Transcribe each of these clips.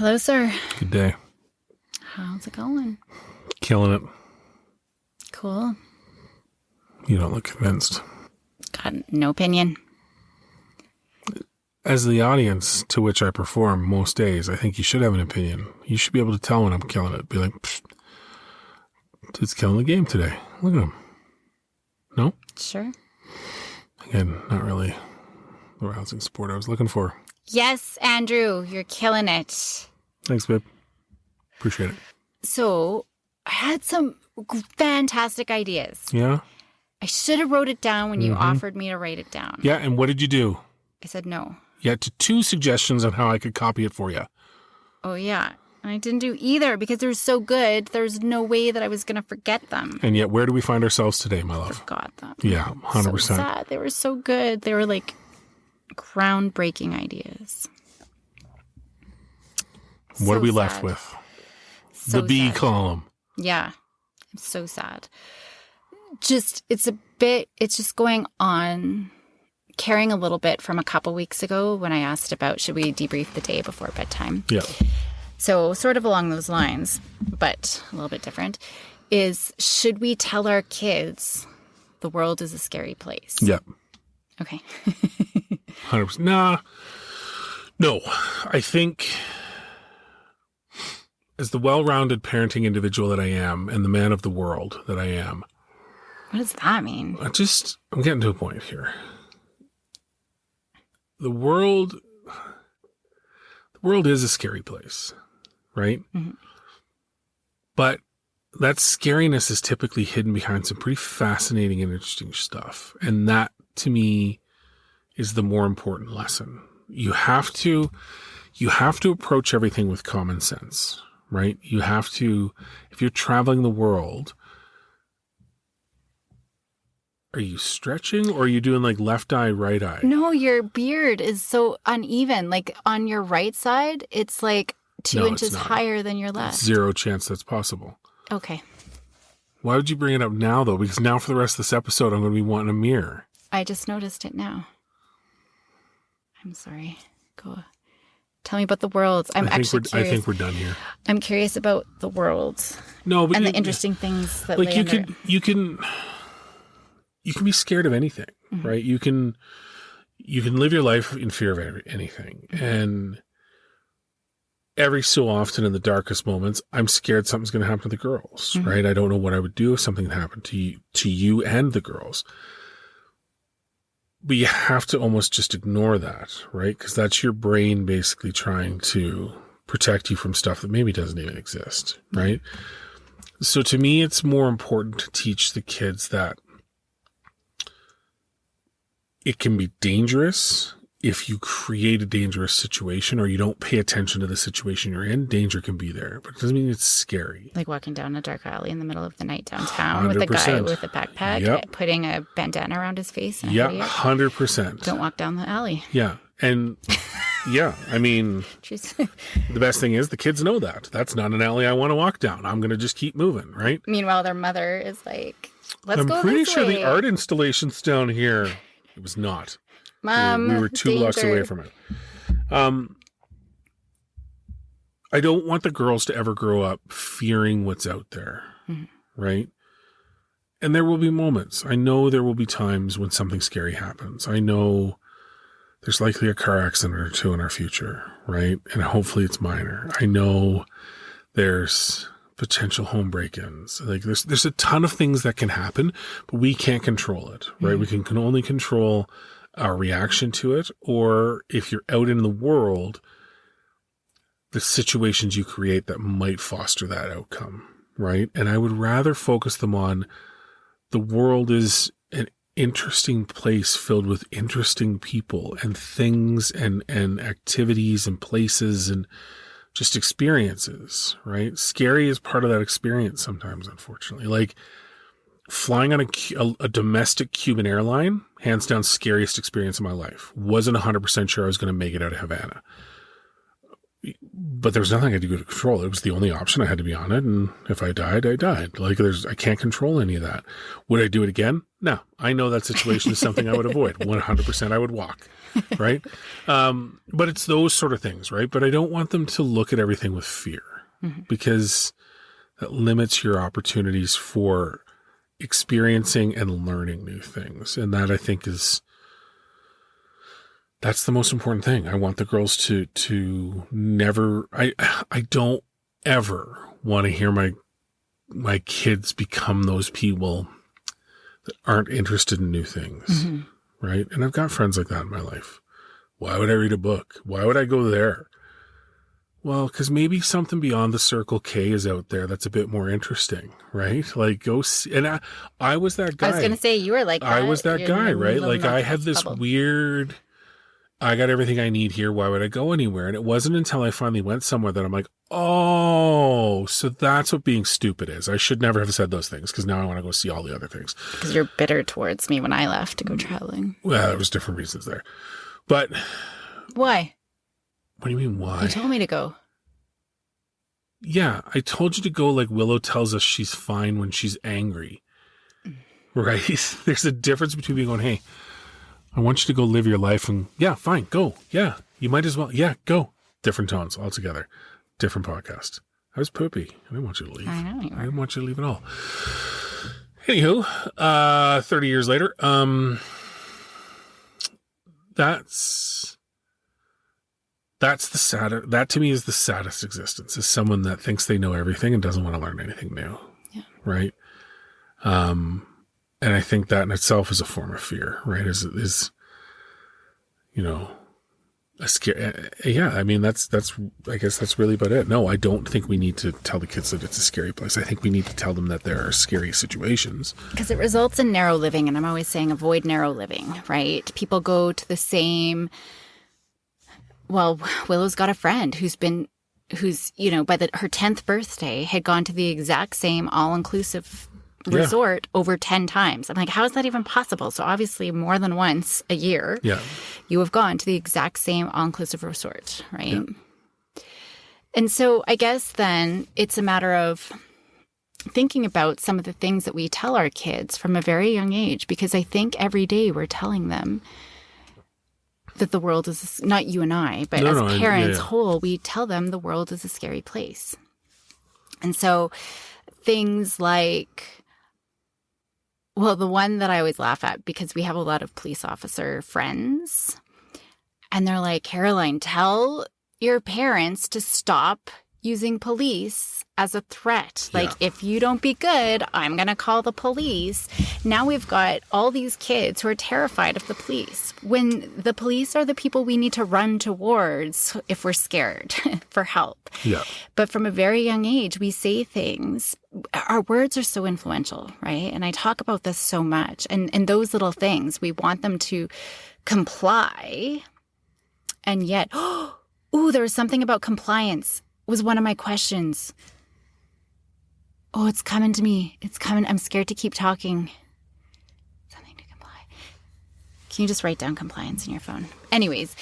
Hello, sir. Good day. How's it going? Killing it. Cool. You don't look convinced. Got no opinion. As the audience to which I perform most days, I think you should have an opinion. You should be able to tell when I'm killing it. Be like, dude's killing the game today. Look at him. No? Sure. Again, not really the rousing support I was looking for. Yes, Andrew, you're killing it. Thanks, babe. Appreciate it. So, I had some fantastic ideas. Yeah? I should have wrote it down when you offered me to write it down. Yeah, and what did you do? I said no. You had two suggestions on how I could copy it for you. Oh, yeah. And I didn't do either because they were so good. There's no way that I was going to forget them. And yet, where do we find ourselves today, my love? Forgot them. Yeah, 100%. So sad. They were so good. They were like groundbreaking ideas. What are we So left sad. with? So the B sad. column. Yeah. I'm so sad. It's just going on, carrying a little bit from a couple weeks ago when I asked about should we debrief the day before bedtime. Yeah. So sort of along those lines, but a little bit different, is should we tell our kids the world is a scary place? Yep. Okay. 100%. Nah. No. I think as the well-rounded parenting individual that I am and the man of the world that I am, What does that mean? I'm getting to a point here. The world is a scary place, right? Mm-hmm. But that scariness is typically hidden behind some pretty fascinating and interesting stuff. And that, to me, is the more important lesson. You have to approach everything with common sense, right? You have to, if you're traveling the world, are you stretching or are you doing like left eye, right eye? No, your beard is so uneven. Like on your right side, it's like 2 No, it's inches not. higher than your left. Zero chance that's possible. Okay. Why would you bring it up now, though? Because now for the rest of this episode, I'm going to be wanting a mirror. I just noticed it now. I'm sorry. Go. Tell me about the world. I'm actually curious. I think we're done here. I'm curious about the world No, but and the interesting things that like lay under. you can be scared of anything, right? You can live your life in fear of anything, and every so often in the darkest moments, I'm scared something's going to happen to the girls, right? I don't know what I would do if something happened to you and the girls. But you have to almost just ignore that, right? Because that's your brain basically trying to protect you from stuff that maybe doesn't even exist, right? So to me, it's more important to teach the kids that it can be dangerous if you create a dangerous situation or you don't pay attention to the situation you're in. Danger can be there, but it doesn't mean it's scary. Like walking down a dark alley in the middle of the night downtown with a guy 100%. with a backpack, Yep. putting a bandana around his face. And a Yeah, hoodie up. 100%. Don't walk down the alley. Yeah. And yeah, I mean, Jeez. the best thing is the kids know that. That's not an alley I want to walk down. I'm going to just keep moving, right? Meanwhile, their mother is like, let's I'm go pretty this sure way. the art installation's down here. It was not. Mom, We were 2 blocks danger. away from it. I don't want the girls to ever grow up fearing what's out there, right? And there will be moments. I know there will be times when something scary happens. I know there's likely a car accident or two in our future, right? And hopefully it's minor. I know there's potential home break-ins. Like there's a ton of things that can happen, but we can't control it, right? We can only control our reaction to it, or if you're out in the world, the situations you create that might foster that outcome, right? And I would rather focus them on the world is an interesting place filled with interesting people and things and activities and places and just experiences, right? Scary is part of that experience sometimes, unfortunately. Like flying on a domestic Cuban airline, hands down, scariest experience of my life. Wasn't 100% sure I was going to make it out of Havana. But there was nothing I could do to control it. It was the only option. I had to be on it. And if I died, I died. Like I can't control any of that. Would I do it again? No. I know that situation is something I would avoid. 100% I would walk. Right. But it's those sort of things. Right. But I don't want them to look at everything with fear because that limits your opportunities for experiencing and learning new things. And that I think that's the most important thing. I want the girls to never, I don't ever want to hear my kids become those people that aren't interested in new things. Right. And I've got friends like that in my life. Why would I read a book? Why would I go there? Well, because maybe something beyond the Circle K is out there that's a bit more interesting, right? Like go see, and I was that guy. I was going to say, you were like that. I was that guy, right? Like I had this weird, I got everything I need here. Why would I go anywhere? And it wasn't until I finally went somewhere that I'm like, oh, so that's what being stupid is. I should never have said those things because now I want to go see all the other things. Because you're bitter towards me when I left to go traveling. Well, there was different reasons there. But. Why? What do you mean, why? You told me to go. Yeah, I told you to go like Willow tells us she's fine when she's angry. Right? There's a difference between being going, hey, I want you to go live your life and yeah, fine, go. Yeah, you might as well. Yeah, go. Different tones altogether. Different podcast. I was poopy. I didn't want you to leave. I know you were. I didn't want you to leave at all. Anywho, 30 years later, that to me is the saddest existence, is someone that thinks they know everything and doesn't want to learn anything new. Yeah. Right. And I think that in itself is a form of fear, right? Is a scare. Yeah. I mean, I guess that's really about it. No, I don't think we need to tell the kids that it's a scary place. I think we need to tell them that there are scary situations. Because it results in narrow living. And I'm always saying avoid narrow living, right? People go to the same. Well, Willow's got a friend who's by her 10th birthday had gone to the exact same all-inclusive resort over 10 times. I'm like, how is that even possible? So obviously more than once a year, you have gone to the exact same all-inclusive resort, right? Yeah. And so I guess then it's a matter of thinking about some of the things that we tell our kids from a very young age, because I think every day we're telling them that the world is, not you and I, but as parents whole, we tell them the world is a scary place. And so things like, well, the one that I always laugh at, because we have a lot of police officer friends, and they're like, Caroline, tell your parents to stop using police as a threat. Like, if you don't be good, I'm going to call the police. Now we've got all these kids who are terrified of the police, when the police are the people we need to run towards if we're scared for help. Yeah. But from a very young age, we say things. Our words are so influential, right? And I talk about this so much. And those little things, we want them to comply. And yet, there was something about compliance. Was one of my questions. Oh, it's coming to me. It's coming. I'm scared to keep talking. Something to comply. Can you just write down compliance in your phone? Anyways,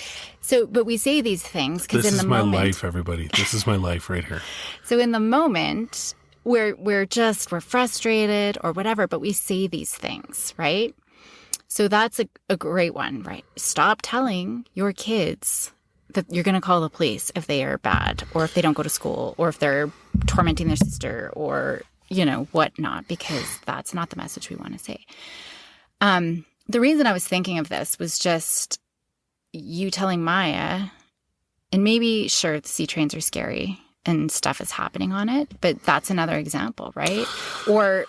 but we say these things because in the moment. This is my life, everybody. This is my life right here. So in the moment, we're frustrated or whatever, but we say these things, right? So that's a great one, right? Stop telling your kids that you're going to call the police if they are bad, or if they don't go to school, or if they're tormenting their sister, or, whatnot, because that's not the message we want to say. The reason I was thinking of this was just you telling Maya, and maybe, sure, the sea trains are scary and stuff is happening on it, but that's another example, right? Or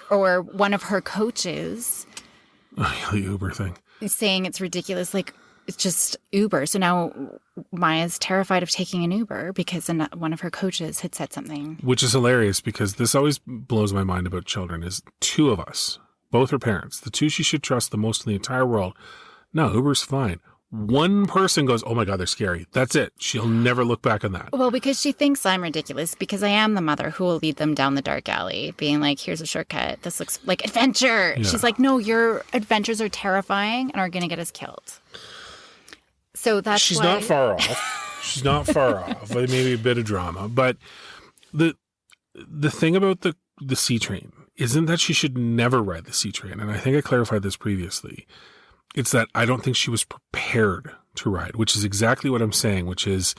one of her coaches. The Uber thing. Saying it's ridiculous, like, it's just Uber. So now Maya's terrified of taking an Uber because one of her coaches had said something. Which is hilarious, because this always blows my mind about children, is two of us, both her parents, the two she should trust the most in the entire world. No, Uber's fine. One person goes, oh my God, they're scary. That's it. She'll never look back on that. Well, because she thinks I'm ridiculous, because I am the mother who will lead them down the dark alley being like, here's a shortcut. This looks like adventure. Yeah. She's like, no, your adventures are terrifying and are going to get us killed. So that's She's not far off. She's not far off. Maybe a bit of drama. But the thing about the C train isn't that she should never ride the C train. And I think I clarified this previously. It's that I don't think she was prepared to ride, which is exactly what I'm saying, which is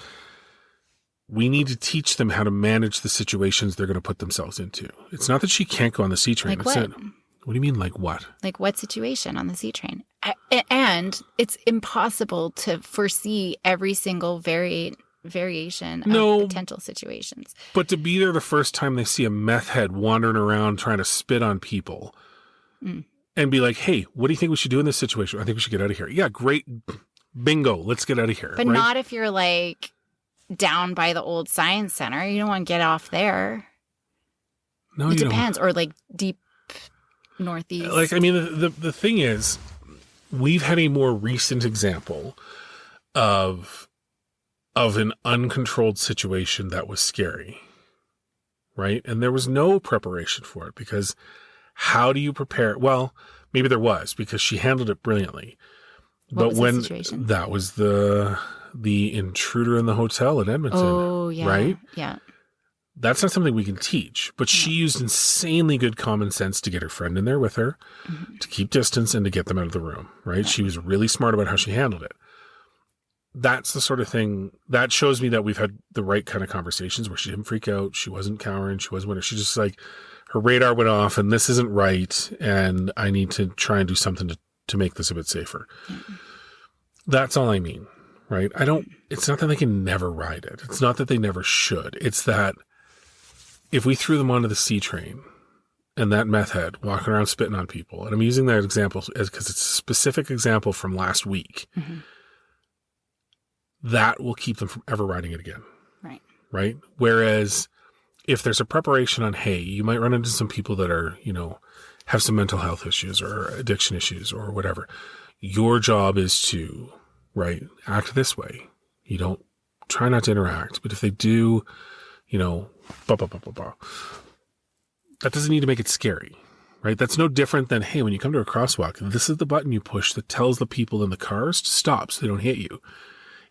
we need to teach them how to manage the situations they're going to put themselves into. It's not that she can't go on the C train. Like what? What do you mean, like what? Like what situation on the C train? And it's impossible to foresee every single variation of potential situations. But to be there the first time they see a meth head wandering around trying to spit on people and be like, hey, what do you think we should do in this situation? I think we should get out of here. Yeah, great. Bingo. Let's get out of here. But not if you're like down by the old science center. You don't want to get off there. No, it depends. Or like deep northeast. Like, I mean, the thing is, we've had a more recent example of an uncontrolled situation that was scary, right? And there was no preparation for it because how do you prepare? Well, maybe there was because she handled it brilliantly. What was the situation? That was the intruder in the hotel in Edmonton. Oh, yeah. Right? Yeah. That's not something we can teach, but she used insanely good common sense to get her friend in there with her, to keep distance and to get them out of the room, right? Yeah. She was really smart about how she handled it. That's the sort of thing that shows me that we've had the right kind of conversations where she didn't freak out. She wasn't cowering. She wasn't winning. She just like her radar went off and this isn't right. And I need to try and do something to make this a bit safer. Mm-hmm. That's all I mean, right? It's not that they can never ride it. It's not that they never should. It's that if we threw them onto the C train and that meth head walking around spitting on people, and I'm using that example because it's a specific example from last week, that will keep them from ever riding it again. Right. Right? Whereas if there's a preparation on, hey, you might run into some people that are, have some mental health issues or addiction issues or whatever. Your job is to, right, act this way. You don't try not to interact, but if they do, blah, blah, blah, blah, blah. That doesn't need to make it scary, right? That's no different than, hey, when you come to a crosswalk, this is the button you push that tells the people in the cars to stop so they don't hit you.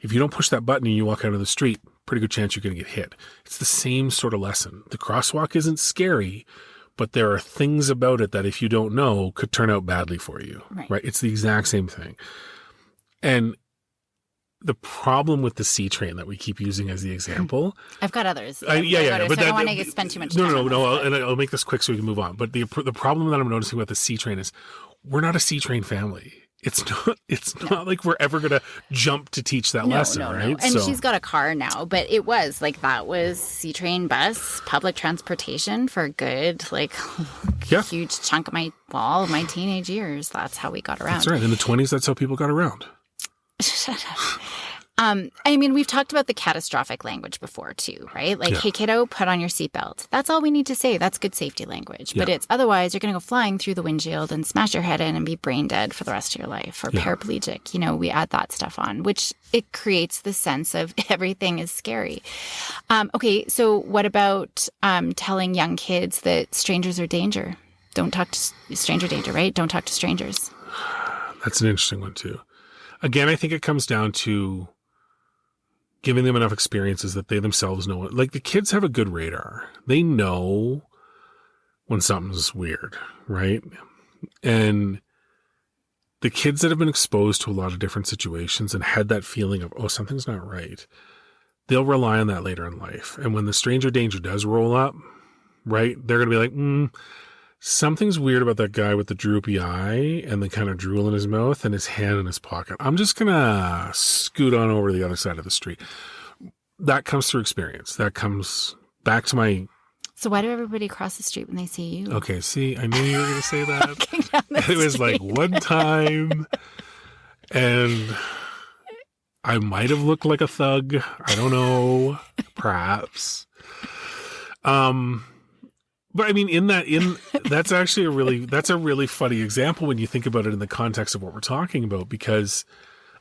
If you don't push that button and you walk out of the street, pretty good chance you're going to get hit. It's the same sort of lesson. The crosswalk isn't scary, but there are things about it that if you don't know could turn out badly for you, right? It's the exact same thing. And the problem with the C train that we keep using as the example. I've got others. But I don't want to spend too much time. No. I'll make this quick so we can move on. But the problem that I'm noticing with the C train is we're not a C train family. It's not like we're ever going to jump to teach that lesson, right? No. And she's got a car now, but it was like that was C-train bus, public transportation for a good, huge chunk of all of my teenage years. That's how we got around. That's right. In the 1920s, that's how people got around. Shut up. I mean, we've talked about the catastrophic language before too, right? Like, hey, kiddo, put on your seatbelt. That's all we need to say. That's good safety language. Yeah. But it's otherwise you're going to go flying through the windshield and smash your head in and be brain dead for the rest of your life or paraplegic. We add that stuff on, which it creates the sense of everything is scary. Okay, so what about telling young kids that strangers are danger? Don't talk to stranger danger, right? Don't talk to strangers. That's an interesting one too. Again, I think it comes down to giving them enough experiences that they themselves know it. Like the kids have a good radar. They know when something's weird, right? And the kids that have been exposed to a lot of different situations and had that feeling of, oh, something's not right, they'll rely on that later in life. And when the stranger danger does roll up, right, they're going to be like, something's weird about that guy with the droopy eye and the kind of drool in his mouth and his hand in his pocket. I'm just going to scoot on over to the other side of the street. That comes through experience. That comes back to my... So why do everybody cross the street when they see you? Okay, see, I knew you were going to say that. It was like one time and I might have looked like a thug. I don't know. Perhaps. But I mean, that's actually a really funny example when you think about it in the context of what we're talking about, because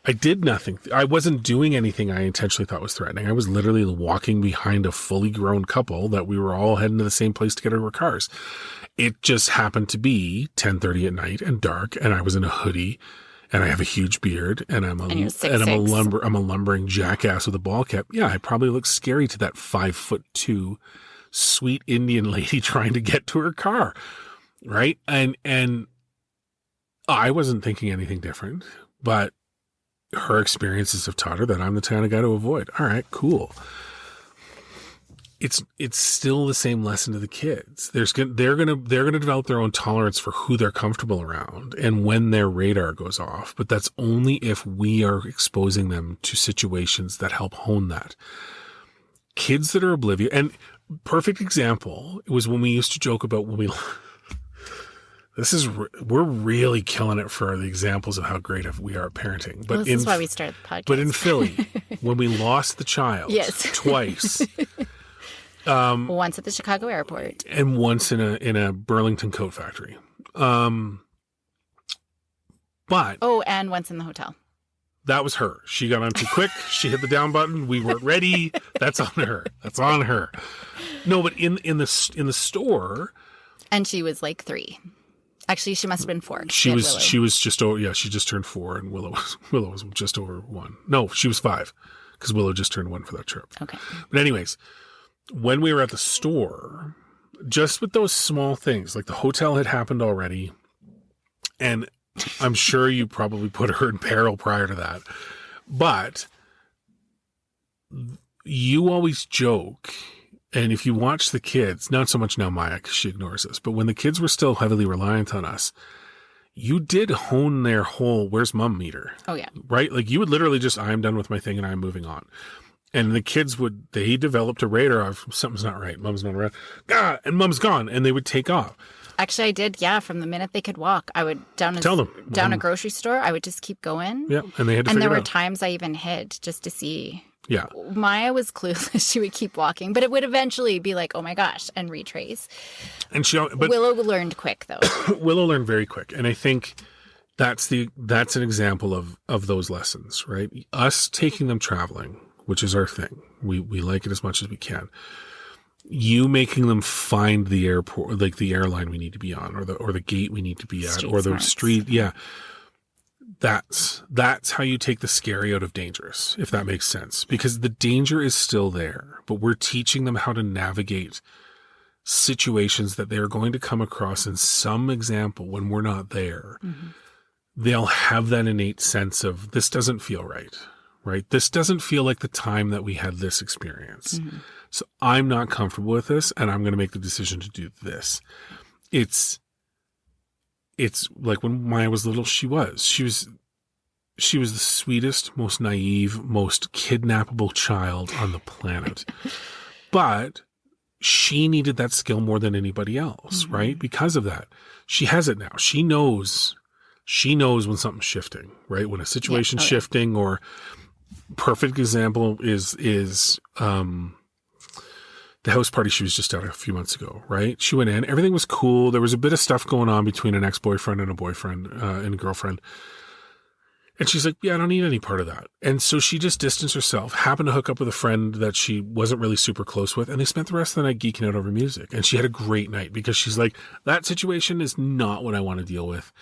I did nothing. I wasn't doing anything I intentionally thought was threatening. I was literally walking behind a fully grown couple that we were all heading to the same place to get our cars. It just happened to be 10:30 at night and dark, and I was in a hoodie and I have a huge beard, and I'm And you're 6'6". I'm a lumbering jackass with a ball cap, yeah, I probably look scary to that 5'2" sweet Indian lady trying to get to her car, right? And I wasn't thinking anything different, but her experiences have taught her that I'm the kind of guy to avoid. All right, cool. It's still the same lesson to the kids. They're gonna develop their own tolerance for who they're comfortable around and when their radar goes off. But that's only if we are exposing them to situations that help hone that. Kids that are oblivious, and perfect example was when we used to joke about when we. We're really killing it for the examples of how great we are at parenting. But this is why we started the podcast. But in Philly, when we lost the child, twice. Once at the Chicago airport. And once in a Burlington coat factory. And once in the hotel. That was her. She got on too quick. She hit the down button. We weren't ready. That's on her. No, but in the store. And she was like 3. Actually, she must have been 4. She was just over. Yeah, she just turned 4, and Willow was just over 1. No, she was 5 because Willow just turned 1 for that trip. Okay. But anyways, when we were at the store, just with those small things, like the hotel had happened already, and I'm sure you probably put her in peril prior to that, but you always joke. And if you watch the kids, not so much now Maya, because she ignores us, but when the kids were still heavily reliant on us, you did hone their whole, where's mom meter? Oh, yeah. Right? Like you would literally just, I'm done with my thing and I'm moving on. And the kids they developed a radar of something's not right. Mom's not around. And mom's gone. And they would take off. Actually, I did. Yeah. From the minute they could walk, I would down a grocery store. I would just keep going. Yeah. And they had to And there were it out. times I even hid just to see. Yeah. Maya was clueless. She would keep walking, but it would eventually be like, oh my gosh, and retrace. And Willow learned quick though. Willow learned very quick. And I think that's an example of those lessons, right? Us taking them traveling, which is our thing. We like it as much as we can. You making them find the airport, like the airline we need to be on, or the gate we need to be at, or the street. Yeah. That's how you take the scary out of dangerous, if that makes sense, because the danger is still there, but we're teaching them how to navigate situations that they're going to come across in some example when we're not there. Mm-hmm. They'll have that innate sense of this doesn't feel right? This doesn't feel like the time that we had this experience. Mm-hmm. So I'm not comfortable with this and I'm going to make the decision to do this. It's like when Maya was little, she was the sweetest, most naive, most kidnappable child on the planet. But she needed that skill more than anybody else, mm-hmm. right? Because of that. She has it now. She knows when something's shifting, right? When a situation's shifting, or perfect example is the house party she was just at a few months ago, right? She went in, everything was cool. There was a bit of stuff going on between an ex-boyfriend and a boyfriend and a girlfriend. And she's like, yeah, I don't need any part of that. And so she just distanced herself, happened to hook up with a friend that she wasn't really super close with. And they spent the rest of the night geeking out over music. And she had a great night because she's like, that situation is not what I want to deal with.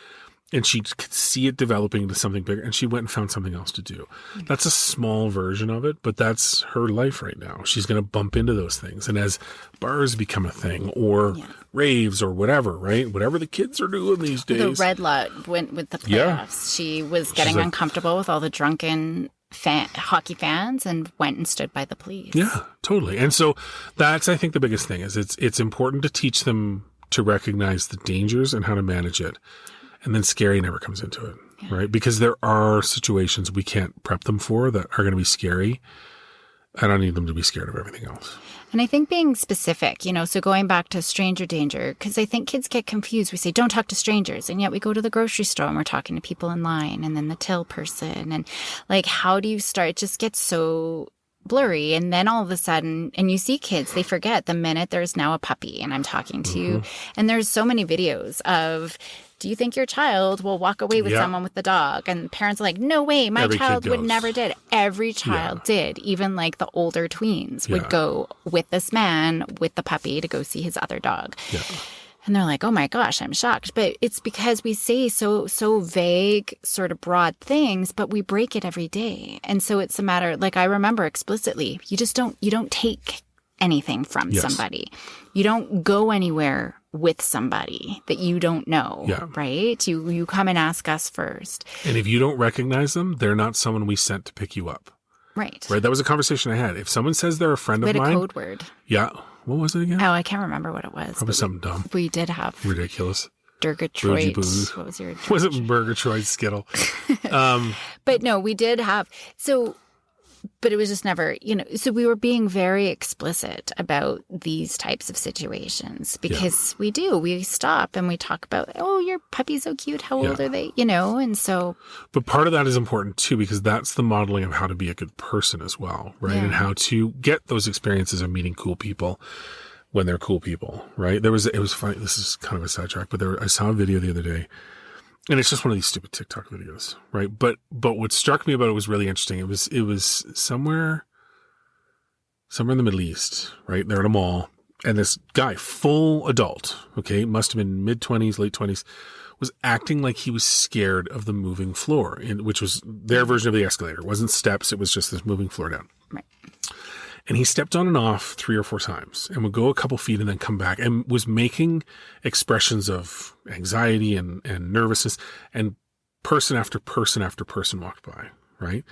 And she could see it developing into something bigger. And she went and found something else to do. That's a small version of it, but that's her life right now. She's going to bump into those things. And as bars become a thing, or raves or whatever, right? Whatever the kids are doing these days. The red lot went with the playoffs. Yeah. She was getting uncomfortable with all the drunken hockey fans and went and stood by the police. Yeah, totally. And so that's, I think, the biggest thing is it's important to teach them to recognize the dangers and how to manage it. And then scary never comes into it, right? Because there are situations we can't prep them for that are going to be scary. I don't need them to be scared of everything else. And I think being specific, so going back to stranger danger, because I think kids get confused. We say, don't talk to strangers. And yet we go to the grocery store and we're talking to people in line and then the till person. And like, how do you start? It just gets so blurry. And then all of a sudden, and you see kids, they forget the minute there's now a puppy and I'm talking to you. And there's so many videos of, do you think your child will walk away with someone with the dog? And parents are like, no way, my child would never did. Every child did. Even like the older tweens would go with this man, with the puppy, to go see his other dog. Yeah. And they're like, oh my gosh, I'm shocked. But it's because we say so vague, sort of broad things, but we break it every day. And so it's a matter, like I remember explicitly, you don't take anything from somebody. You don't go anywhere with somebody that you don't know, right? You come and ask us first. And if you don't recognize them, they're not someone we sent to pick you up. Right. That was a conversation I had. If someone says they're a friend of mine. We had a code word. Yeah. What was it again? Oh, I can't remember what it was. Probably something dumb. We did have. Ridiculous. Durgatroyd. What was your? Was it Burgatroyd Skittle? But no, we did have. So, but it was just never, so we were being very explicit about these types of situations because we stop and we talk about, oh, your puppy's so cute. How old are they? And so. But part of that is important too, because that's the modeling of how to be a good person as well, right? Yeah. And how to get those experiences of meeting cool people when they're cool people, right? It was funny. This is kind of a sidetrack, but I saw a video the other day. And it's just one of these stupid TikTok videos, right? But what struck me about it was really interesting. It was somewhere in the Middle East, right? They're at a mall, and this guy, full adult, okay, must have been mid-20s, late 20s, was acting like he was scared of the moving floor, which was their version of the escalator. It wasn't steps, it was just this moving floor down. Right. And he stepped on and off 3 or 4 times and would go a couple feet and then come back and was making expressions of anxiety and nervousness, and person after person after person walked by, right?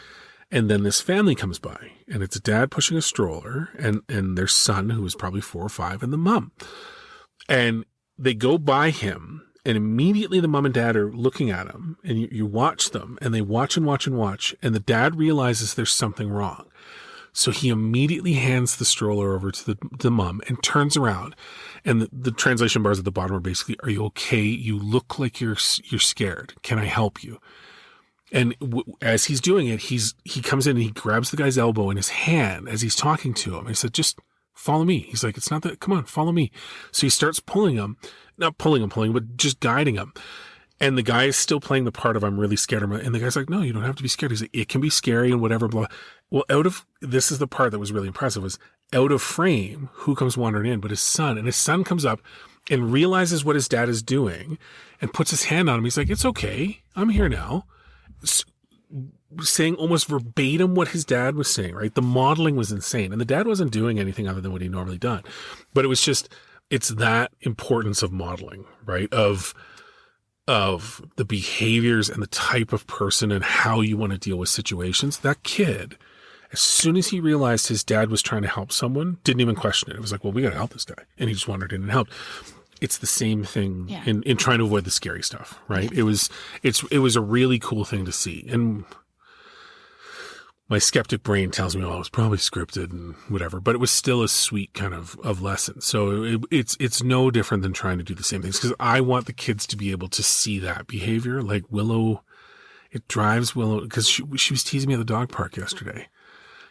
And then this family comes by, and it's a dad pushing a stroller and their son, who was probably 4 or 5, and the mom. And they go by him, and immediately the mom and dad are looking at him, and you watch them, and they watch and watch and watch, and the dad realizes there's something wrong. So he immediately hands the stroller over to the mom and turns around. And the translation bars at the bottom are basically, are you okay? You look like you're scared. Can I help you? And as he's doing it, he comes in and he grabs the guy's elbow in his hand as he's talking to him. And he said, just follow me. He's like, it's not that, come on, follow me. So he starts pulling him, not pulling him, but just guiding him. And the guy is still playing the part of, I'm really scared. And the guy's like, no, you don't have to be scared. He's like, it can be scary and whatever, blah. Well, this is the part that was really impressive, was out of frame, who comes wandering in? But his son. And his son comes up and realizes what his dad is doing and puts his hand on him. He's like, it's okay. I'm here now. Saying almost verbatim what his dad was saying, right? The modeling was insane. And the dad wasn't doing anything other than what he normally done. But it was just, it's that importance of modeling, right? Of the behaviors and the type of person and how you want to deal with situations. That kid, as soon as he realized his dad was trying to help someone, didn't even question it. It was like, well, we got to help this guy. And he just wandered in and helped. It's the same thing in trying to avoid the scary stuff, right? Yeah. It was a really cool thing to see. And my skeptic brain tells me, oh, it was probably scripted and whatever, but it was still a sweet kind of lesson. So it's no different than trying to do the same things, because I want the kids to be able to see that behavior. Like Willow, it drives Willow, because she was teasing me at the dog park yesterday.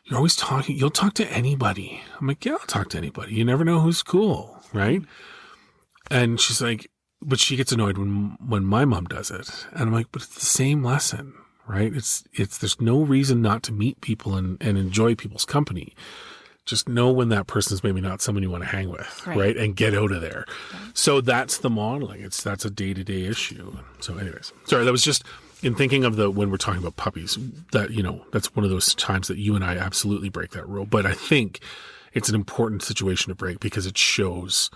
You're always talking, you'll talk to anybody. I'm like, yeah, I'll talk to anybody. You never know who's cool, right? And she's like, but she gets annoyed when my mom does it. And I'm like, but it's the same lesson. Right? There's no reason not to meet people and enjoy people's company. Just know when that person's maybe not someone you want to hang with, right? And get out of there. Right. So that's the modeling. That's a day-to-day issue. So anyways, sorry, that was just in thinking of when we're talking about puppies, that, that's one of those times that you and I absolutely break that rule. But I think it's an important situation to break, because it shows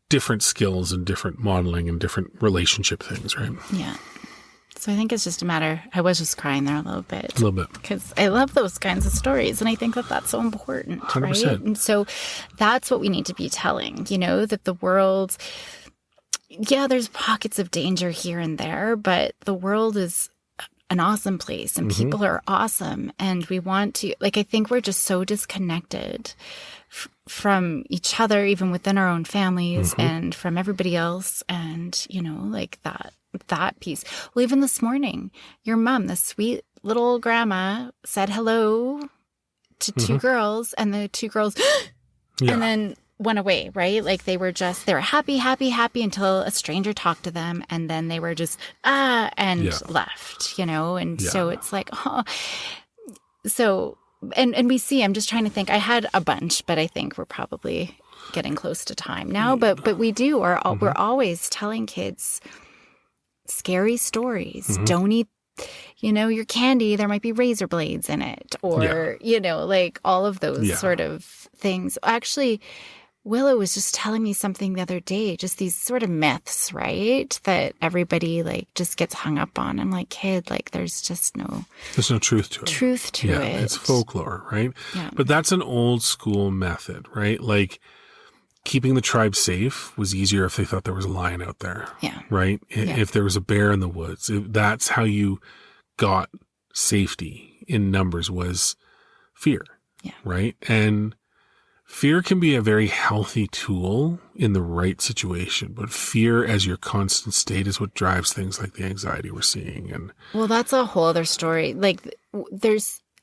different skills and different modeling and different relationship things, right? Yeah. So I think it's just a matter, I was just crying there a little bit. A little bit. Because I love those kinds of stories, and I think that that's so important, 100%. Right? And so that's what we need to be telling, that the world, there's pockets of danger here and there, but the world is an awesome place, and people are awesome, and we want to, I think we're just so disconnected from each other, even within our own families, and from everybody else, and, that piece. Well, even this morning, your mom, the sweet little grandma, said hello to 2 girls, and the 2 girls and then went away, right? They were happy until a stranger talked to them, and then they were just left, and so it's like, oh, so and we see, I'm just trying to think, I had a bunch, but I think we're probably getting close to time now, but we do. We're always telling kids scary stories. Mm-hmm. Don't eat, your candy. There might be razor blades in it, or like all of those sort of things. Actually, Willow was just telling me something the other day, just these sort of myths, right? That everybody like just gets hung up on. I'm like, kid, like there's no truth to it. Yeah, it's folklore, right? Yeah. But that's an old school method, right? Like keeping the tribe safe was easier if they thought there was a lion out there. Yeah. Right? Yeah. If there was a bear in the woods, that's how you got safety in numbers, was fear. Yeah. Right? And fear can be a very healthy tool in the right situation, but fear as your constant state is what drives things like the anxiety we're seeing. And well, that's a whole other story. Like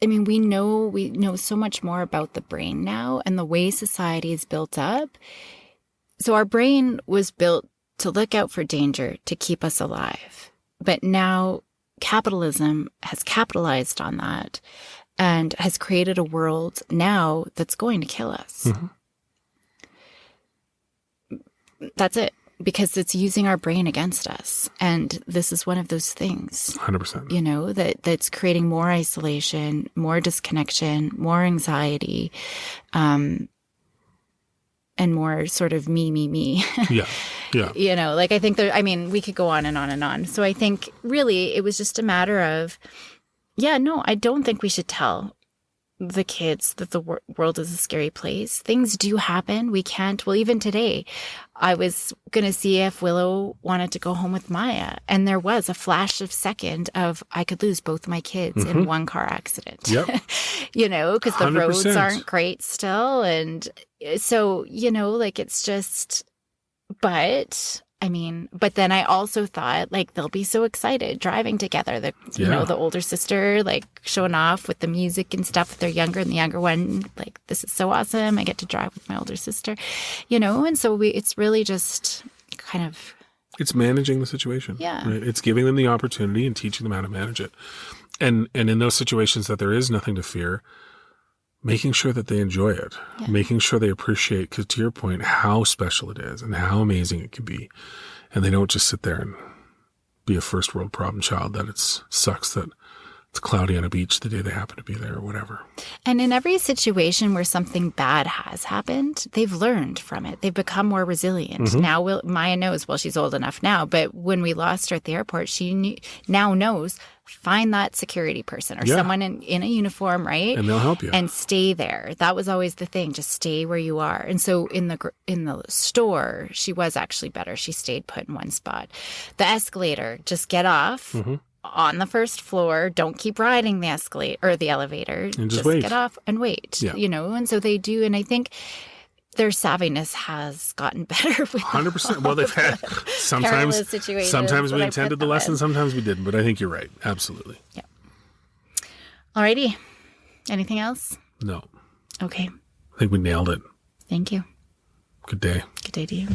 we know so much more about the brain now and the way society is built up. So our brain was built to look out for danger, to keep us alive. But now capitalism has capitalized on that and has created a world now that's going to kill us. Mm-hmm. That's it. Because it's using our brain against us. And this is one of those things. 100%. That's creating more isolation, more disconnection, more anxiety, and more sort of me. Yeah. Yeah. I think we could go on and on and on. So I think really it was just a matter of, I don't think we should tell the kids that the world is a scary place. Things do happen. We can't. Well, even today, I was going to see if Willow wanted to go home with Maya. And there was a flash of second of I could lose both my kids in one car accident. Yep. Because the 100%. roads aren't great still. And so, it's just, but then I also thought, like, they'll be so excited driving together. The older sister, like, showing off with the music and stuff. They're younger, and the younger one, like, this is so awesome. I get to drive with my older sister, And so it's really just kind of... It's managing the situation. Yeah. Right? It's giving them the opportunity and teaching them how to manage it. And in those situations that there is nothing to fear, making sure that they enjoy it, making sure they appreciate, because to your point, how special it is and how amazing it can be. And they don't just sit there and be a first world problem child that it sucks that it's cloudy on a beach the day they happen to be there or whatever. And in every situation where something bad has happened, they've learned from it. They've become more resilient. Mm-hmm. Now, Maya knows, well, she's old enough now, but when we lost her at the airport, she now knows, find that security person or someone in a uniform, right? And they'll help you. And stay there. That was always the thing. Just stay where you are. And so in the store, she was actually better. She stayed put in one spot. The escalator, just get off. Mm-hmm. On the first floor, don't keep riding the escalator or the elevator. And just wait. Get off and wait. Yeah. And so they do. And I think their savviness has gotten better with 100%. Well, they've had situations. Sometimes we intended the lesson, sometimes we didn't. But I think you're right. Absolutely. Yeah. Alrighty. Anything else? No. Okay. I think we nailed it. Thank you. Good day. Good day to you.